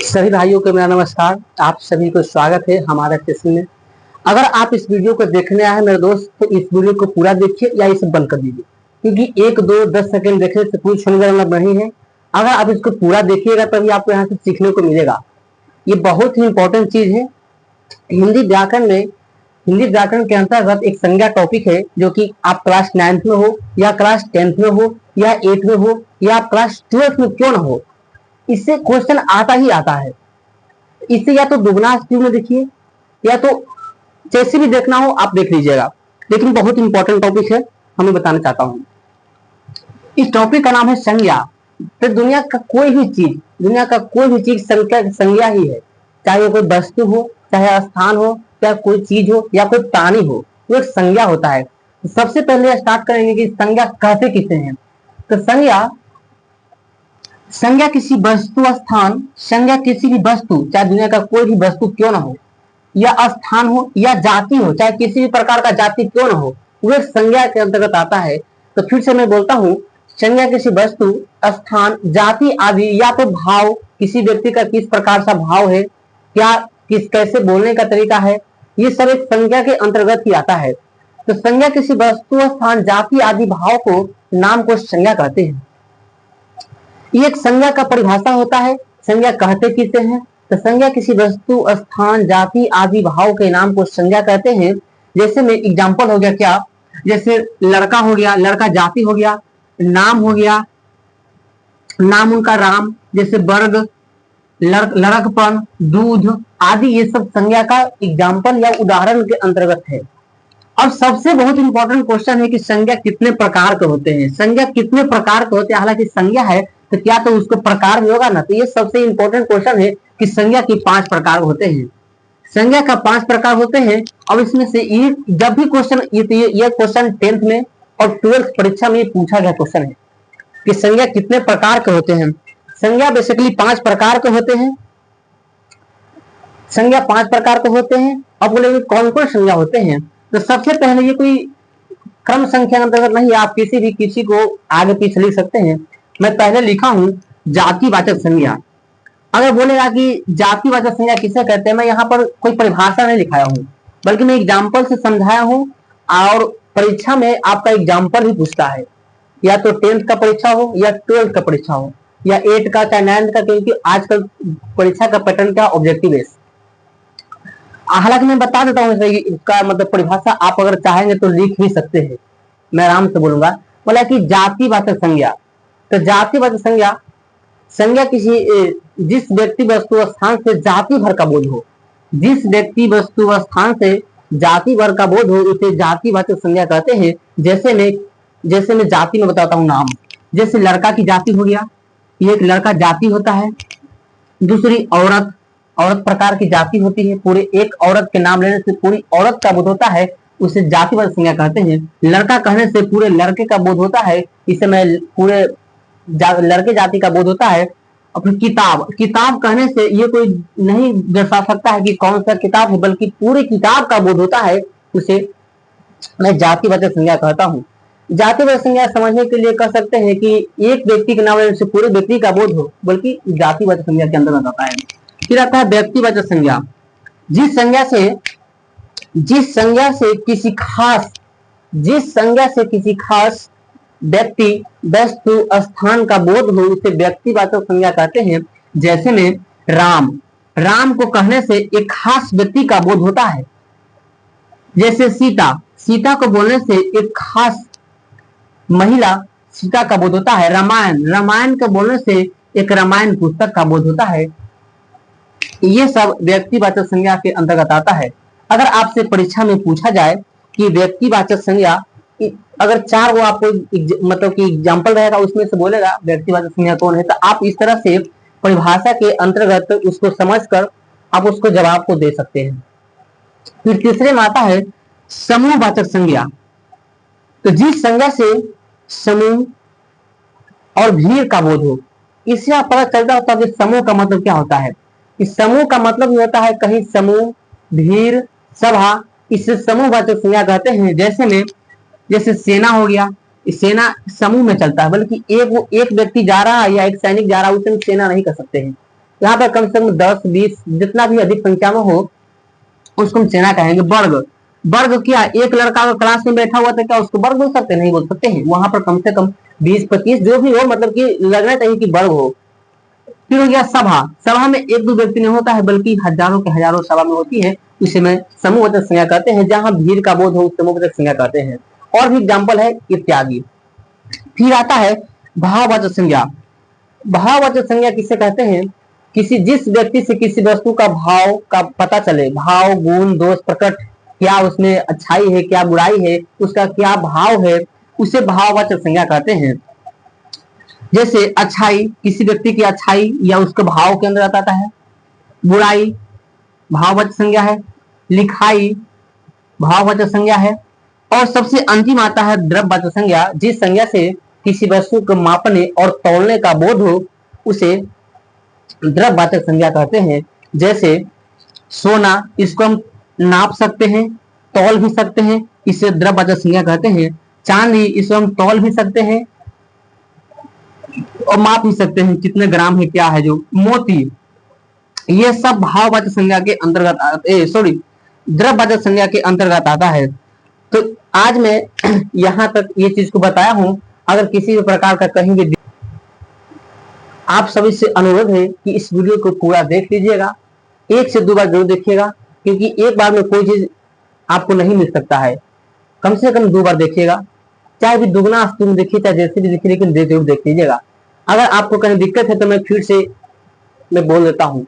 सभी भाइयों को मेरा नमस्कार। आप सभी को स्वागत है हमारे सेशन में। अगर आप इस वीडियो को देखने आए हैं मेरे दोस्त, तो इस वीडियो को पूरा देखिए या इसे बंद कर दीजिए, क्योंकि 1, 2, 10 सेकंड देखने से कुछ समझ नहीं है। अगर आप इसको पूरा देखिएगा तभी आपको यहाँ से सीखने को मिलेगा। ये बहुत ही इंपॉर्टेंट चीज है। हिंदी व्याकरण के अंतर्गत एक संज्ञा टॉपिक है, जो कि आप क्लास 9th में हो या क्लास 10th में हो या 8th में हो या आप क्लास 12th में क्यों ना हो, इससे क्वेश्चन आता ही आता है। इससे या तो दुगना स्पीड में देखिए या तो जैसे भी देखना हो आप देख लीजिएगा, लेकिन बहुत इंपॉर्टेंट टॉपिक है, हमें बताना चाहता हूं। इस टॉपिक का नाम है संज्ञा। तो दुनिया का कोई भी चीज संज्ञा ही है। चाहे वो कोई वस्तु हो, चाहे स्थान हो, चाहे कोई चीज हो या कोई प्राणी हो, वो एक संज्ञा होता है। तो सबसे पहले स्टार्ट करेंगे कि संज्ञा कहते किसे हैं। तो संज्ञा किसी वस्तु स्थान, संज्ञा किसी भी वस्तु, चाहे दुनिया का कोई भी वस्तु क्यों ना हो, या स्थान हो या जाति हो, चाहे किसी भी प्रकार का जाति क्यों ना हो, वो एक संज्ञा के अंतर्गत आता है। तो फिर से मैं बोलता हूँ, संज्ञा किसी वस्तु, स्थान, जाति आदि या तो भाव, किसी व्यक्ति का किस प्रकार सा भाव है, कैसे बोलने का तरीका है, ये सब एक संज्ञा के अंतर्गत ही आता है। तो संज्ञा किसी वस्तु, स्थान, जाति आदि भाव को, नाम को संज्ञा कहते हैं। ये एक संज्ञा का परिभाषा होता है। संज्ञा कहते किसे हैं। तो संज्ञा किसी वस्तु, स्थान, जाति आदि भाव के नाम को संज्ञा कहते हैं। जैसे में एग्जांपल हो गया क्या, जैसे लड़का हो गया, लड़का जाति हो गया, नाम हो गया, नाम उनका राम, जैसे वर्ग, लड़कपन, दूध आदि, ये सब संज्ञा का एग्जाम्पल या उदाहरण के अंतर्गत है। अब सबसे बहुत इंपॉर्टेंट क्वेश्चन है कि संज्ञा कितने प्रकार के होते हैं। संज्ञा कितने प्रकार के होते हैं, हालांकि संज्ञा है तो क्या तो उसको प्रकार भी होगा ना। तो ये सबसे इंपॉर्टेंट क्वेश्चन है कि संज्ञा के 5 प्रकार होते हैं। संज्ञा का 5 प्रकार होते हैं। अब इसमें से जब भी क्वेश्चन, ये क्वेश्चन 10th में और 12th परीक्षा में पूछा गया क्वेश्चन है कि संज्ञा कितने प्रकार के होते हैं। संज्ञा बेसिकली 5 प्रकार के होते हैं। संज्ञा 5 प्रकार के होते हैं। अब बोलेंगे कौन कौन संज्ञा होते हैं। तो सबसे पहले, ये कोई क्रम संख्या के अंतर्गत नहीं, आप किसी को आगे पीछे लिख सकते हैं। मैं पहले लिखा हूं जातिवाचक संज्ञा। अगर बोलेगा कि जातिवाचक संज्ञा किसे कहते हैं, मैं यहाँ पर कोई परिभाषा नहीं लिखाया हूँ, बल्कि मैं एग्जाम्पल से समझाया हूँ। और परीक्षा में आपका एग्जाम्पल ही पूछता है, या तो 10th का परीक्षा हो या 12th का परीक्षा हो या 8 का चाहे 9th का, क्योंकि आजकल परीक्षा का पैटर्न क्या ऑब्जेक्टिव बेस्ड। हालांकि मैं बता देता हूँ इसका मतलब परिभाषा, आप अगर चाहेंगे तो लिख भी सकते हैं, मैं आराम से बोलूंगा। बोला कि जातिवाचक संज्ञा। तो जातिवाचक संज्ञा किसी जिस व्यक्ति वस्तु स्थान से जाति भर का बोध हो, जिस व्यक्ति वस्तु स्थान से जाति भर का बोध हो, उसे जातिवाचक संज्ञा कहते हैं। जैसे मैं जाति में बताता हूँ नाम। जैसे लड़का की जाति हो गया, ये एक लड़का जाति होता है। दूसरी औरत प्रकार की जाति होती है। पूरे एक औरत के नाम लेने से पूरी औरत का बोध होता है, उसे जातिवाचक संज्ञा कहते हैं। लड़का कहने से पूरे लड़के का बोध होता है, इसे मैं पूरे लड़के जाति का बोध होता है। और किताब कहने से ये कोई नहीं दर्शा सकता है कि कौन सा किताब है, बल्कि पूरे किताब का बोध होता है, उसे मैं जातिवाचक संज्ञा कहता हूँ। जातिवाचक संज्ञा समझने के लिए कह सकते हैं कि एक व्यक्ति के नाम लेने से पूरे व्यक्ति का बोध हो, बल्कि जातिवाचक संज्ञा के अंदर आता है। फिर आता है व्यक्तिवाचक संज्ञा। जिस संज्ञा से किसी खास व्यक्ति, वस्तु, स्थान का बोध हो, उसे व्यक्तिवाचक संज्ञा कहते हैं। जैसे में राम को कहने से एक खास व्यक्ति का बोध होता है। जैसे सीता को बोलने से एक खास महिला सीता का बोध होता है। रामायण को बोलने से एक रामायण पुस्तक का बोध होता है। ये सब व्यक्तिवाचक संज्ञा के अंतर्गत आता है। अगर आपसे परीक्षा में पूछा जाए कि व्यक्तिवाचक संज्ञा, अगर 4 वो आपको मतलब कि एग्जाम्पल रहेगा, उसमें से बोलेगा व्यक्तिवाचक संज्ञा कौन है, तो आप इस तरह से परिभाषा के अंतर्गत उसको समझकर आप उसको जवाब को दे सकते हैं। फिर तीसरे में आता है समूहवाचक संज्ञा। तो जिस संज्ञा से समूह और भीड़ का बोध हो, इससे आप पता चलता होता है कि समूह का मतलब क्या होता है। इस समूह का मतलब ही होता है कहीं समूह, भीड़, सभा, इससे समूहवाचक संज्ञा कहते हैं। जैसे सेना हो गया, सेना समूह में चलता है, बल्कि एक व्यक्ति जा रहा है या एक सैनिक जा रहा है, उसे सेना नहीं कह सकते हैं। यहाँ पर कम से कम 10, 20 जितना भी अधिक संख्या में हो उसको हम सेना कहेंगे। वर्ग, वर्ग क्या, एक लड़का अगर क्लास में बैठा हुआ था क्या उसको वर्ग बोल सकते, नहीं बोल सकते हैं। वहां पर कम से कम 20, 25 जो भी हो, मतलब कि लगना चाहिए कि वर्ग हो। फिर हो गया सभा, सभा में एक दो व्यक्ति नहीं होता है बल्कि हजारों के हजारों सभा में होती है, उसे में समूहवाचक संज्ञा कहते हैं। जहां भीड़ का बोध हो समूहवाचक संज्ञा कहते हैं। और भी एग्जाम्पल है इत्यादि। फिर आता है भाववाचक संज्ञा। भाववाचक संज्ञा किसे कहते हैं, किसी जिस व्यक्ति से किसी वस्तु का भाव का पता चले, भाव गुण दोष प्रकट, क्या उसमें अच्छाई है क्या बुराई है, उसका क्या भाव है, उसे भाववाचक संज्ञा कहते हैं। जैसे अच्छाई, किसी व्यक्ति की अच्छाई या उसके भाव के अंदर आता है। बुराई भाववाचक संज्ञा है। लिखाई भाववाचक संज्ञा है। और सबसे अंतिम आता है द्रव्यवाचक संज्ञा, जिस संज्ञा से किसी वस्तु को मापने और तौलने का बोध हो उसे द्रव्यवाचक संज्ञा कहते हैं। जैसे सोना, इसको हम नाप सकते हैं, तौल भी सकते हैं, इसे द्रव्यवाचक संज्ञा कहते हैं। चांदी, इसको हम तौल भी सकते हैं और माप भी सकते हैं कितने ग्राम है क्या है। जो मोती, ये सब भाववाचक संज्ञा के अंतर्गत द्रव्यवाचक संज्ञा के अंतर्गत आता है। तो आज मैं यहाँ तक ये चीज को बताया हूँ। अगर किसी भी प्रकार का कहीं भी आप सभी से अनुरोध है कि इस वीडियो को पूरा देख लीजिएगा, 1 से 2 बार जरूर देखिएगा, क्योंकि एक बार में कोई चीज आपको नहीं मिल सकता है। कम से कम 2 बार देखिएगा, चाहे भी दुगना तुम देखिए चाहे जैसे भी देखिए, लेकिन जरूर देख लीजिएगा। अगर आपको कहीं दिक्कत है तो मैं फिर से मैं बोल देता हूँ।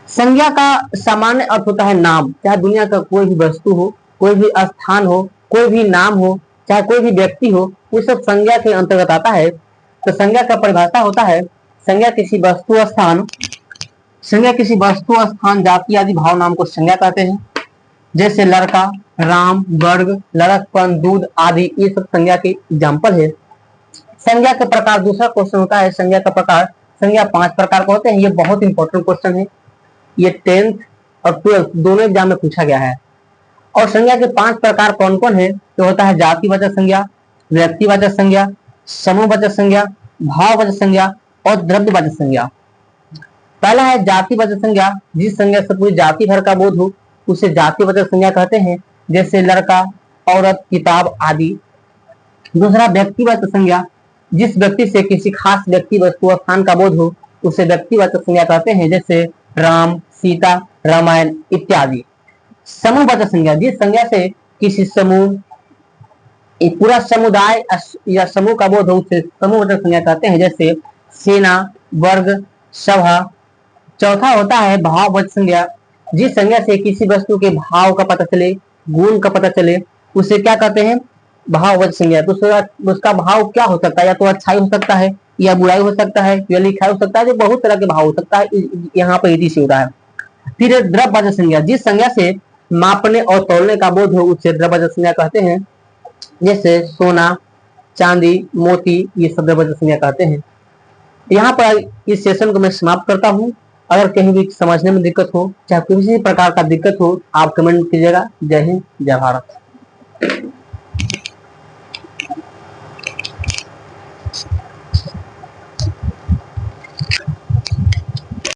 संज्ञा का सामान्य अर्थ होता है नाम, चाहे दुनिया का कोई भी वस्तु हो, कोई भी स्थान हो, कोई भी नाम हो, चाहे कोई भी व्यक्ति हो, वो सब संज्ञा के अंतर्गत आता है। तो संज्ञा का परिभाषा होता है, संज्ञा किसी वस्तु स्थान जाति आदि भाव नाम को संज्ञा कहते हैं। जैसे लड़का, राम, वर्ग, लड़कपन, दूध आदि, ये सब संज्ञा के एग्जाम्पल है। संज्ञा के प्रकार, दूसरा क्वेश्चन होता है संज्ञा का प्रकार। संज्ञा 5 प्रकार का होते हैं। ये बहुत इंपॉर्टेंट क्वेश्चन है, ये 10th और 12th दोनों एग्जाम में पूछा गया है। और संज्ञा के 5 प्रकार कौन कौन है, तो होता है जातिवाचक संज्ञा, व्यक्तिवाचक संज्ञा, समूहवाचक संज्ञा, भाववाचक संज्ञा और द्रव्यवाचक संज्ञा। पहला है जातिवाचक संज्ञा, जिस संज्ञा से पूरी जाति भर का बोध हो उसे जातिवाचक संज्ञा कहते हैं। जैसे लड़का, औरत, किताब आदि। दूसरा व्यक्तिवाचक संज्ञा, जिस व्यक्ति से किसी खास व्यक्ति वस्तु स्थान का बोध हो उसे व्यक्तिवाचक संज्ञा कहते हैं। जैसे राम, सीता, रामायण इत्यादि। समूहवाचक संज्ञा, जिस संज्ञा से किसी समूह, एक पूरा समुदाय या समूह का बोध हो उसे समूहवाचक संज्ञा कहते हैं। जैसे सेना, वर्ग, सभा। चौथा होता है भाववाचक संज्ञा, जिस संज्ञा से किसी वस्तु के भाव का पता चले, गुण का पता चले उसे क्या कहते हैं, भाववाचक संज्ञा। तो उसका भाव क्या हो सकता है, या तो अच्छाई हो सकता है या बुराई हो सकता है या लिखाई हो सकता है, जो बहुत तरह के भाव हो सकता है। यहाँ पर यदि से होता है। फिर द्रव्यवाचक संज्ञा, जिस संज्ञा से मापने और तौलने का बोध हो उसे द्रव्यवाचक संज्ञा कहते हैं। जैसे सोना, चांदी, मोती, ये सब द्रव्यवाचक संज्ञा कहते हैं। यहाँ पर इस सेशन को मैं समाप्त करता हूँ। अगर कहीं भी समझने में दिक्कत हो, चाहे किसी प्रकार का दिक्कत हो, आप कमेंट कीजिएगा। जय हिंद, जय भारत।